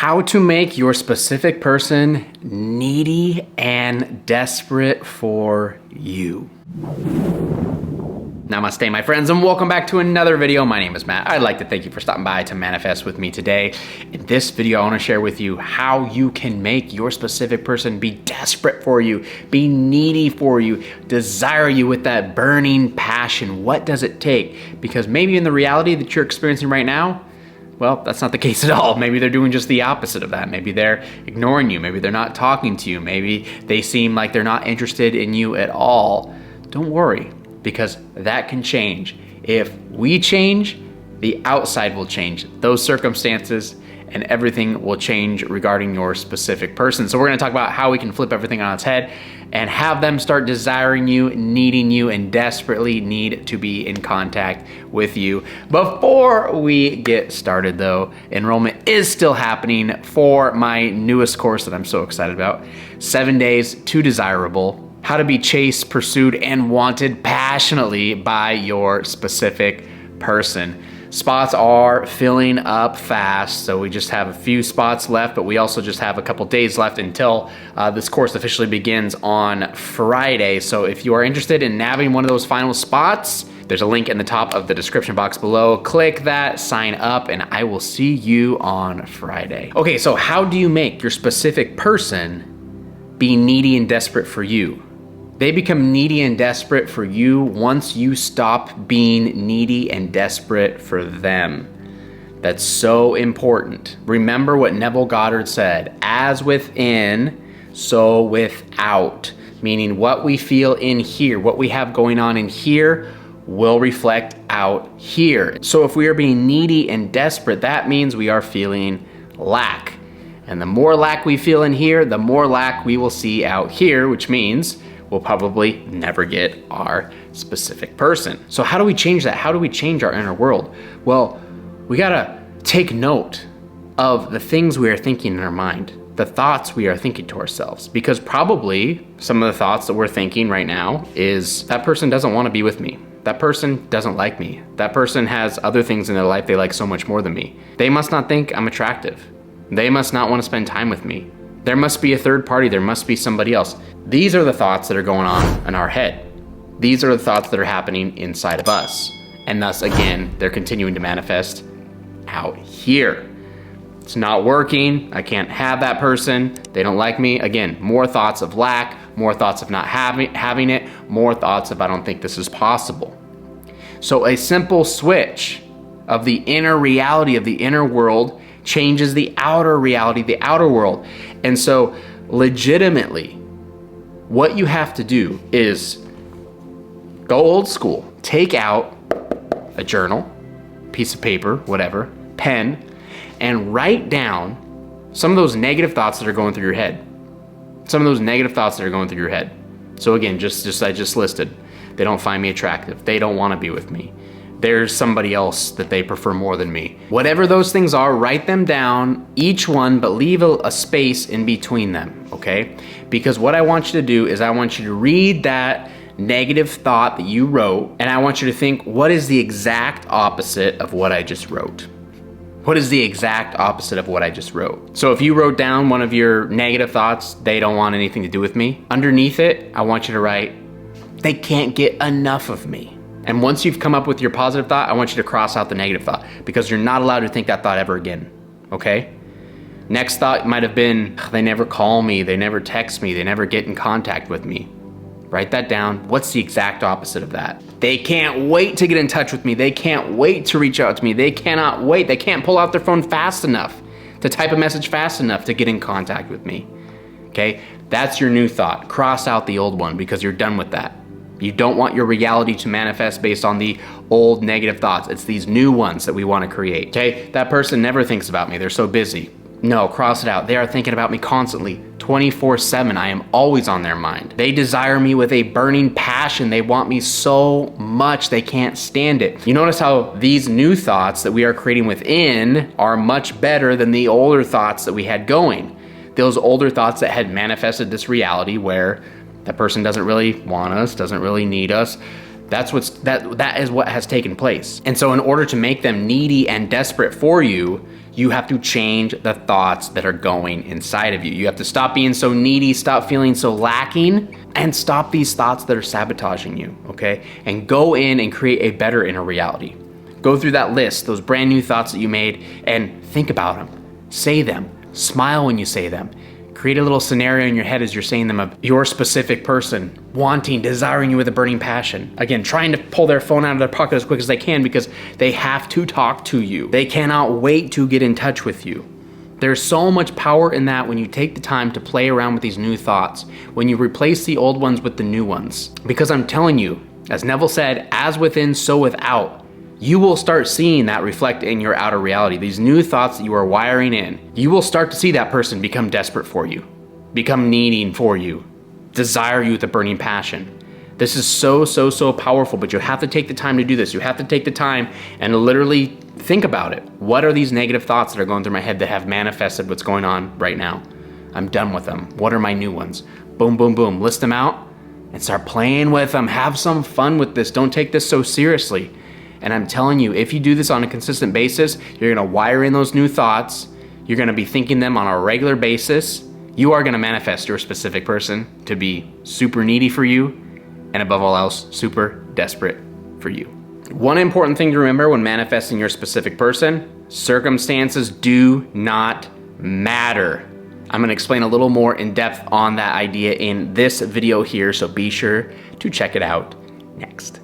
How to make your specific person needy and desperate for you. Namaste, my friends, and welcome back to another video. My name is Matt. I'd like to thank you for stopping by to manifest with me today. In this video, I want to share with you how you can make your specific person be desperate for you, be needy for you, desire you with that burning passion. What does it take? Because maybe in the reality that you're experiencing right now, well, that's not the case at all. Maybe they're doing just the opposite of that. Maybe they're ignoring you. Maybe they're not talking to you. Maybe they seem like they're not interested in you at all. Don't worry, because that can change. If we change, the outside will change. Those circumstances and everything will change regarding your specific person. So we're gonna talk about how we can flip everything on its head and have them start desiring you, needing you, and desperately need to be in contact with you. Before we get started though, enrollment is still happening for my newest course that I'm so excited about, 7 Days to Desirable. How to be chased, pursued, and wanted passionately by your specific person. Spots are filling up fast, so we just have a few spots left, but we also just have a couple days left until this course officially begins on Friday. So if you are interested in nabbing one of those final spots, there's a link in the top of the description box below. Click that, sign up, and I will see you on Friday. Okay, so how do you make your specific person be needy and desperate for you? They become needy and desperate for you once you stop being needy and desperate for them. That's so important. Remember what Neville Goddard said, as within, so without. Meaning what we feel in here, what we have going on in here will reflect out here. So if we are being needy and desperate, that means we are feeling lack. And the more lack we feel in here, the more lack we will see out here, which means we'll probably never get our specific person. So how do we change that? How do we change our inner world? Well, we gotta take note of the things we are thinking in our mind, the thoughts we are thinking to ourselves, because probably some of the thoughts that we're thinking right now is that person doesn't want to be with me. That person doesn't like me. That person has other things in their life they like so much more than me. They must not think I'm attractive. They must not want to spend time with me. There must be a third party. There must be somebody else. These are the thoughts that are going on in our head. These are the thoughts that are happening inside of us. And thus, again, they're continuing to manifest out here. It's not working. I can't have that person. They don't like me. Again, more thoughts of lack, more thoughts of not having it, more thoughts of I don't think this is possible. So a simple switch of the inner reality of the inner world changes the outer reality, the outer world. And so legitimately, what you have to do is go old school. Take out a journal, piece of paper, whatever, pen, and write down some of those negative thoughts that are going through your head. Some of those negative thoughts that are going through your head. So again, I just listed. They don't find me attractive. They don't want to be with me. There's somebody else that they prefer more than me. Whatever those things are, write them down, each one, but leave a space in between them, okay? Because what I want you to do is I want you to read that negative thought that you wrote, and I want you to think, what is the exact opposite of what I just wrote? What is the exact opposite of what I just wrote? So if you wrote down one of your negative thoughts, they don't want anything to do with me, underneath it, I want you to write, they can't get enough of me. And once you've come up with your positive thought, I want you to cross out the negative thought because you're not allowed to think that thought ever again, okay? Next thought might have been, they never call me, they never text me, they never get in contact with me. Write that down. What's the exact opposite of that? They can't wait to get in touch with me. They can't wait to reach out to me. They cannot wait. They can't pull out their phone fast enough to type a message fast enough to get in contact with me, okay? That's your new thought. Cross out the old one because you're done with that. You don't want your reality to manifest based on the old negative thoughts. It's these new ones that we want to create, okay? That person never thinks about me. They're so busy. No, cross it out. They are thinking about me constantly, 24/7. I am always on their mind. They desire me with a burning passion. They want me so much they can't stand it. You notice how these new thoughts that we are creating within are much better than the older thoughts that we had going. Those older thoughts that had manifested this reality where that person doesn't really want us, doesn't really need us. That is what has taken place. And so in order to make them needy and desperate for you, you have to change the thoughts that are going inside of you. You have to stop being so needy, stop feeling so lacking, and stop these thoughts that are sabotaging you, okay? And go in and create a better inner reality. Go through that list, those brand new thoughts that you made, and think about them. Say them. Smile when you say them. Create a little scenario in your head as you're saying them of your specific person, wanting, desiring you with a burning passion. Again, trying to pull their phone out of their pocket as quick as they can because they have to talk to you. They cannot wait to get in touch with you. There's so much power in that when you take the time to play around with these new thoughts, when you replace the old ones with the new ones. Because I'm telling you, as Neville said, as within, so without. You will start seeing that reflect in your outer reality. These new thoughts that you are wiring in, you will start to see that person become desperate for you, become needing for you, desire you with a burning passion. This is so powerful, but you have to take the time to do this. You have to take the time and literally think about it. What are these negative thoughts that are going through my head that have manifested what's going on right now? I'm done with them. What are my new ones? Boom, boom, boom. List them out and start playing with them. Have some fun with this. Don't take this so seriously. And I'm telling you, if you do this on a consistent basis, you're gonna wire in those new thoughts. You're gonna be thinking them on a regular basis. You are gonna manifest your specific person to be super needy for you, and above all else, super desperate for you. One important thing to remember when manifesting your specific person, circumstances do not matter. I'm gonna explain a little more in depth on that idea in this video here, so be sure to check it out next.